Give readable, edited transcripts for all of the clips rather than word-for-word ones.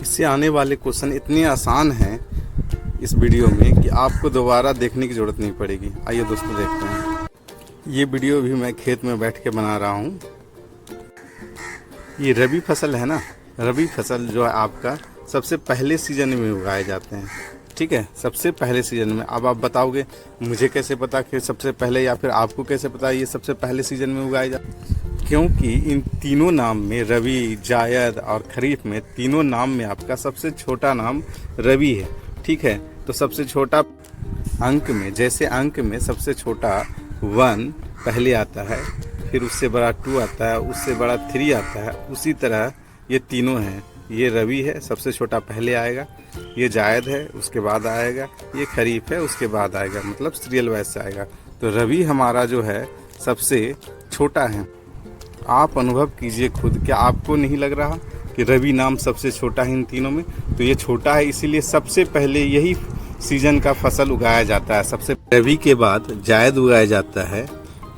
इससे आने वाले क्वेश्चन इतने आसान हैं इस वीडियो में कि आपको दोबारा देखने की ज़रूरत नहीं पड़ेगी। आइए दोस्तों देखते हैं। ये वीडियो भी मैं खेत में बैठ के बना रहा हूँ। ये रबी फसल है ना, रबी फसल जो है आपका सबसे पहले सीजन में उगाए जाते हैं। ठीक है, सबसे पहले सीजन में। अब आप बताओगे मुझे कैसे पता कि सबसे पहले, या फिर आपको कैसे पता ये सबसे पहले सीजन में उगाए जाते? क्योंकि इन तीनों नाम में, रबी, जायद और खरीफ में, तीनों नाम में आपका सबसे छोटा नाम रबी है। ठीक है, तो सबसे छोटा अंक में, जैसे अंक में सबसे छोटा 1 पहले आता है, फिर उससे बड़ा 2 आता है, उससे बड़ा 3 आता है, उसी तरह ये तीनों हैं। ये रबी है, सबसे छोटा पहले आएगा, ये जायद है, उसके बाद आएगा, ये खरीफ है, उसके बाद आएगा, मतलब सीरियल वाइज से आएगा। तो रबी हमारा जो है सबसे छोटा है। आप अनुभव कीजिए खुद, क्या आपको नहीं लग रहा कि रबी नाम सबसे छोटा है इन तीनों में? तो ये छोटा है, इसीलिए सबसे पहले यही सीजन का फसल उगाया जाता है। सबसे रबी के बाद जायद उगाया जाता है,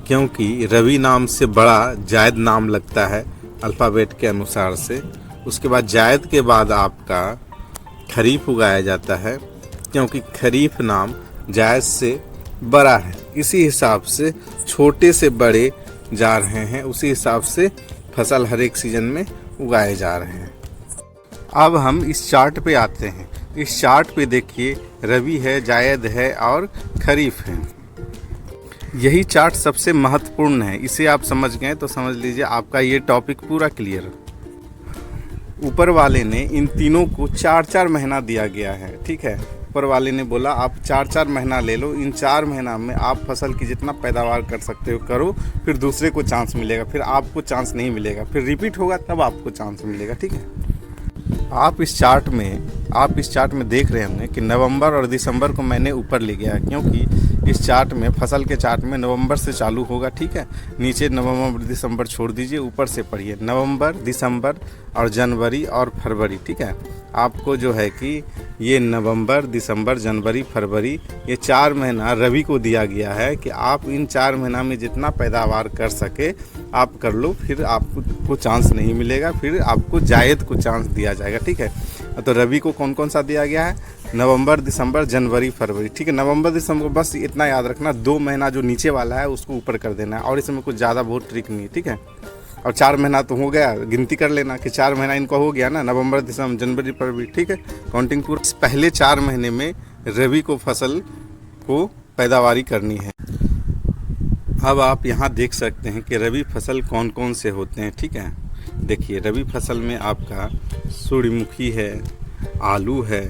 क्योंकि रबी नाम से बड़ा जायद नाम लगता है अल्फ़ाबेट के अनुसार से। उसके बाद जायद के बाद आपका खरीफ उगाया जाता है, क्योंकि खरीफ नाम जायद से बड़ा है। इसी हिसाब से छोटे से बड़े जा रहे हैं, उसी हिसाब से फसल हर एक सीजन में उगाए जा रहे हैं। अब हम इस चार्ट पे आते हैं। इस चार्ट पे देखिए, रबी है, जायद है और खरीफ है। यही चार्ट सबसे महत्वपूर्ण है। इसे आप समझ गए तो समझ लीजिए आपका ये टॉपिक पूरा क्लियर। ऊपर वाले ने इन तीनों को 4-4 महीना दिया गया है। ठीक है, ऊपर वाले ने बोला आप 4-4 महीना ले लो, इन 4 महीना में आप फसल की जितना पैदावार कर सकते हो करो, फिर दूसरे को चांस मिलेगा, फिर आपको चांस नहीं मिलेगा, फिर रिपीट होगा तब आपको चांस मिलेगा। ठीक है, आप इस चार्ट में देख रहे होंगे कि नवंबर और दिसंबर को मैंने ऊपर ले गया, क्योंकि इस चार्ट में, फसल के चार्ट में नवंबर से चालू होगा। ठीक है, नीचे नवंबर दिसंबर छोड़ दीजिए, ऊपर से पढ़िए नवंबर, दिसंबर और जनवरी और फरवरी। ठीक है, आपको जो है कि ये नवंबर, दिसंबर, जनवरी, फरवरी, ये 4 महीना रबी को दिया गया है कि आप इन 4 महीना में जितना पैदावार कर सके आप कर लो, फिर आपको चांस नहीं मिलेगा, फिर आपको जायद को चांस दिया जाएगा। ठीक है, तो रबी को कौन कौन सा दिया गया है? नवंबर, दिसंबर, जनवरी, फरवरी। ठीक है, नवंबर दिसंबर बस इतना याद रखना, 2 महीना जो नीचे वाला है उसको ऊपर कर देना है, और इसमें कुछ ज़्यादा बहुत ट्रिक नहीं है। ठीक है, और 4 महीना तो हो गया, गिनती कर लेना कि 4 महीना इनको हो गया ना, नवंबर, दिसंबर, जनवरी, फरवरी। ठीक है, काउंटिंग पूरा। पहले 4 महीने में रबी को फसल को पैदावारी करनी है। अब आप यहाँ देख सकते हैं कि रबी फसल कौन कौन से होते हैं। ठीक है, देखिए रबी फसल में आपका सूर्यमुखी है, आलू है,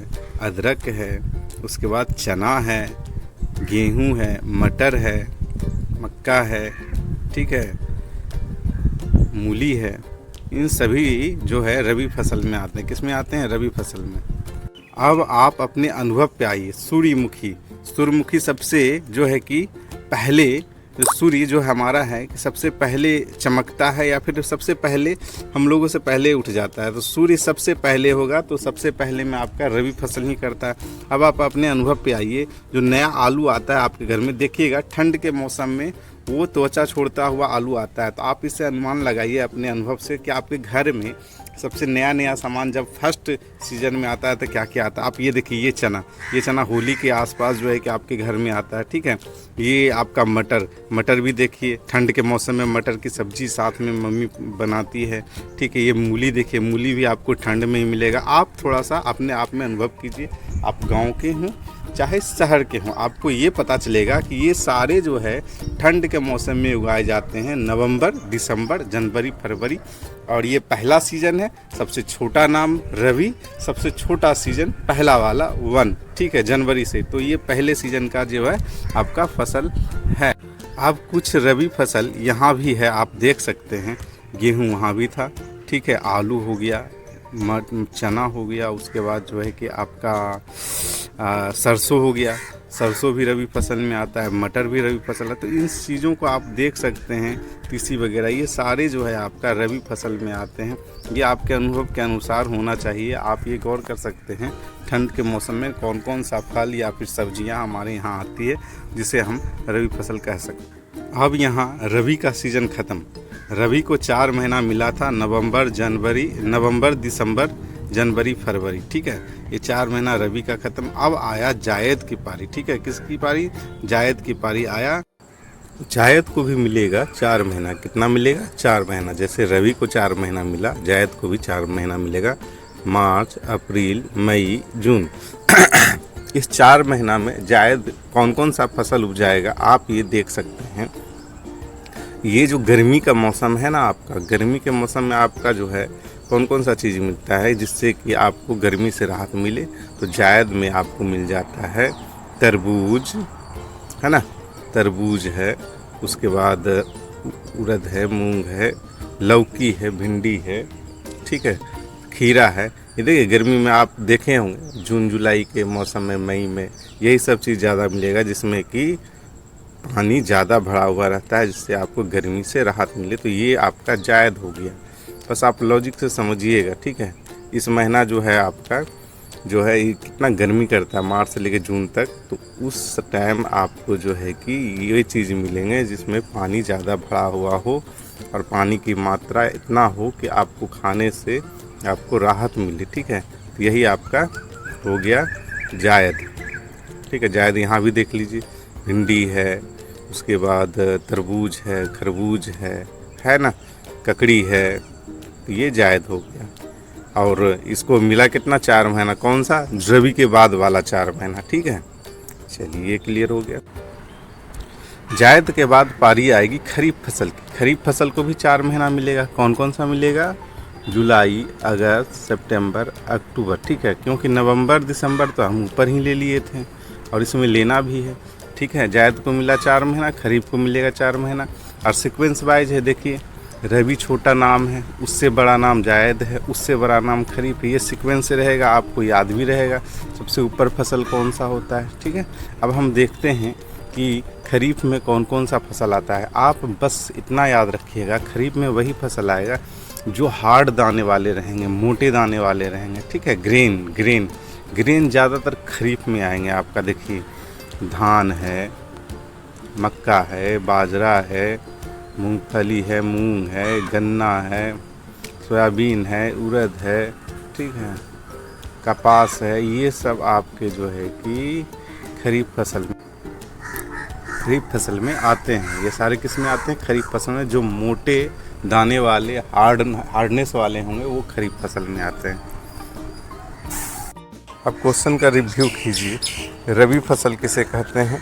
अदरक है, उसके बाद चना है, गेहूं है, मटर है, मक्का है, ठीक है, मूली है। इन सभी जो है रबी फसल में आते हैं। किस में आते हैं? रबी फसल में। अब आप अपने अनुभव पे आइए। सूर्यमुखी सबसे जो है कि पहले, जो सूर्य जो हमारा है कि सबसे पहले चमकता है, या फिर सबसे पहले हम लोगों से पहले उठ जाता है, तो सूर्य सबसे पहले होगा, तो सबसे पहले में आपका रबी फसल ही करता है। अब आप अपने अनुभव पे आइए। जो नया आलू आता है आपके घर में, देखिएगा ठंड के मौसम में वो त्वचा छोड़ता हुआ आलू आता है, तो आप इससे अनुमान लगाइए अपने अनुभव से कि आपके घर में सबसे नया सामान जब फर्स्ट सीजन में आता है तो क्या क्या आता है। आप ये देखिए, ये चना होली के आसपास जो है कि आपके घर में आता है। ठीक है, ये आपका मटर भी देखिए, ठंड के मौसम में मटर की सब्जी साथ में मम्मी बनाती है। ठीक है, ये मूली देखिए, मूली भी आपको ठंड में ही मिलेगा। आप थोड़ा सा अपने आप में अनुभव कीजिए, आप गाँव के हों चाहे शहर के हों, आपको ये पता चलेगा कि ये सारे जो है ठंड के मौसम में उगाए जाते हैं, नवंबर, दिसंबर, जनवरी, फरवरी। और ये पहला सीजन है, सबसे छोटा नाम रबी, सबसे छोटा सीजन पहला वाला 1। ठीक है, जनवरी से। तो ये पहले सीजन का जो है आपका फसल है। अब कुछ रबी फसल यहाँ भी है, आप देख सकते हैं। गेहूँ वहाँ भी था। ठीक है, आलू हो गया, चना हो गया, उसके बाद जो है कि आपका सरसों हो गया। सरसों भी रबी फसल में आता है, मटर भी रबी फसल है। तो इन चीज़ों को आप देख सकते हैं, तीसी वगैरह, ये सारे जो है आपका रबी फसल में आते हैं। ये आपके अनुभव के अनुसार होना चाहिए। आप ये गौर कर सकते हैं ठंड के मौसम में कौन कौन सा फल या फिर सब्जियां हमारे यहाँ आती है जिसे हम रबी फसल कह सकते हैं। अब यहाँ रबी का सीज़न ख़त्म। रबी को 4 महीना मिला था, नवंबर, दिसंबर, जनवरी फरवरी, ठीक है। ये 4 महीना रबी का खत्म। अब आया जायद की पारी, ठीक है। किसकी पारी? जायद की पारी आया। जायद को भी मिलेगा 4 महीना। कितना मिलेगा? 4 महीना। जैसे रवि को 4 महीना मिला, जायद को भी 4 महीना मिलेगा। मार्च, अप्रैल, मई, जून। इस 4 महीना में जायद कौन कौन सा फसल उपजाएगा आप ये देख सकते हैं। ये जो गर्मी का मौसम है ना आपका, गर्मी के मौसम में आपका जो है कौन कौन सा चीज़ मिलता है जिससे कि आपको गर्मी से राहत मिले, तो जायद में आपको मिल जाता है तरबूज, है ना, तरबूज है, उसके बाद उड़द है, मूंग है, लौकी है, भिंडी है, ठीक है, खीरा है। ये देखिए गर्मी में आप देखे होंगे जून जुलाई के मौसम में, मई में यही सब चीज़ ज़्यादा मिलेगा जिसमें कि पानी ज़्यादा भरा हुआ रहता है, जिससे आपको गर्मी से राहत मिले। तो ये आपका जायद हो गया। बस आप लॉजिक से समझिएगा, ठीक है। इस महीना जो है आपका जो है ये कितना गर्मी करता है, मार्च से लेकर जून तक, तो उस टाइम आपको जो है कि ये चीज़ मिलेंगे जिसमें पानी ज़्यादा भरा हुआ हो और पानी की मात्रा इतना हो कि आपको खाने से आपको राहत मिले, ठीक है। तो यही आपका हो गया जायद, ठीक है। जायद यहाँ भी देख लीजिए, भिंडी है, उसके बाद तरबूज है, खरबूज है ना, ककड़ी है, तो ये जायद हो गया। और इसको मिला कितना? 4 महीना। कौन सा? रबी के बाद वाला 4 महीना, ठीक है। चलिए ये क्लियर हो गया। जायद के बाद पारी आएगी खरीफ फसल की। खरीफ फसल को भी 4 महीना मिलेगा। कौन कौन सा मिलेगा? जुलाई, अगस्त, सितंबर, अक्टूबर, ठीक है। क्योंकि नवंबर दिसंबर तो हम ऊपर ही ले लिए थे और इसमें लेना भी है, ठीक है। जायद को मिला 4 महीना, खरीफ को मिलेगा 4 महीना। और सीक्वेंस वाइज है, देखिए रबी छोटा नाम है, उससे बड़ा नाम जायद है, उससे बड़ा नाम खरीफ है। ये सीक्वेंस से रहेगा, आपको याद भी रहेगा सबसे ऊपर फसल कौन सा होता है, ठीक है। अब हम देखते हैं कि खरीफ में कौन कौन सा फसल आता है। आप बस इतना याद रखिएगा, खरीफ में वही फसल आएगा जो हार्ड दाने वाले रहेंगे, मोटे दाने वाले रहेंगे, ठीक है। ग्रेन ज़्यादातर खरीफ में आएंगे आपका। देखिए धान है, मक्का है, बाजरा है, मूंगफली है, मूंग है, गन्ना है, सोयाबीन है, उड़द है, ठीक है, कपास है। ये सब आपके जो है कि खरीफ फसल में आते हैं। ये सारे किस में आते हैं? खरीफ फसल में। जो मोटे दाने वाले हार्डनेस वाले होंगे वो खरीफ फसल में आते हैं। अब क्वेश्चन का रिव्यू कीजिए। रबी फसल किसे कहते हैं,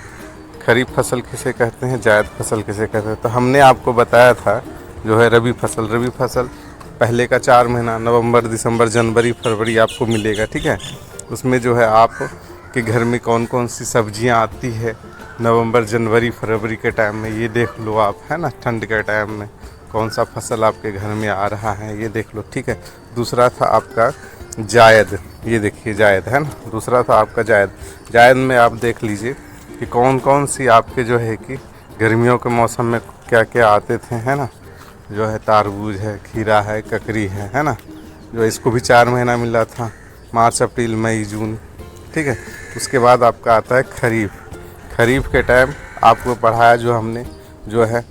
खरीफ फसल किसे कहते हैं, जायद फसल किसे कहते हैं। तो हमने आपको बताया था जो है रबी फसल पहले का 4 महीना नवंबर, दिसंबर, जनवरी, फरवरी आपको मिलेगा, ठीक है। उसमें जो है आप के घर में कौन कौन सी सब्जियां आती है नवंबर, जनवरी, फरवरी के टाइम में, ये देख लो आप, है ना। ठंड के टाइम में कौन सा फसल आपके घर में आ रहा है ये देख लो, ठीक है। दूसरा था आपका जायद, ये देखिए जायद है ना। दूसरा था आपका जायद में आप देख लीजिए कि कौन कौन सी आपके जो है कि गर्मियों के मौसम में क्या क्या आते थे, है ना। जो है तारबूज है, खीरा है, ककड़ी है ना। जो इसको भी 4 महीना मिला था, मार्च, अप्रैल, मई, जून, ठीक है। उसके बाद आपका आता है खरीफ के टाइम आपको पढ़ाया जो हमने, जो है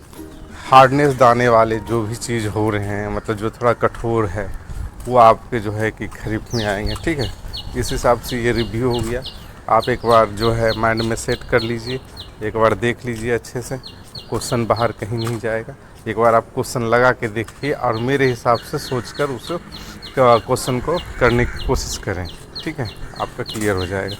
हार्डनेस दाने वाले जो भी चीज़ हो रहे हैं, मतलब जो थोड़ा कठोर है, वो आपके जो है कि खरीफ में आएंगे, ठीक है। इस हिसाब से ये रिव्यू हो गया। आप एक बार जो है माइंड में सेट कर लीजिए, एक बार देख लीजिए अच्छे से, क्वेश्चन बाहर कहीं नहीं जाएगा। एक बार आप क्वेश्चन लगा के देखिए और मेरे हिसाब से सोचकर उस क्वेश्चन को करने की कोशिश करें, ठीक है। आपका क्लियर हो जाएगा।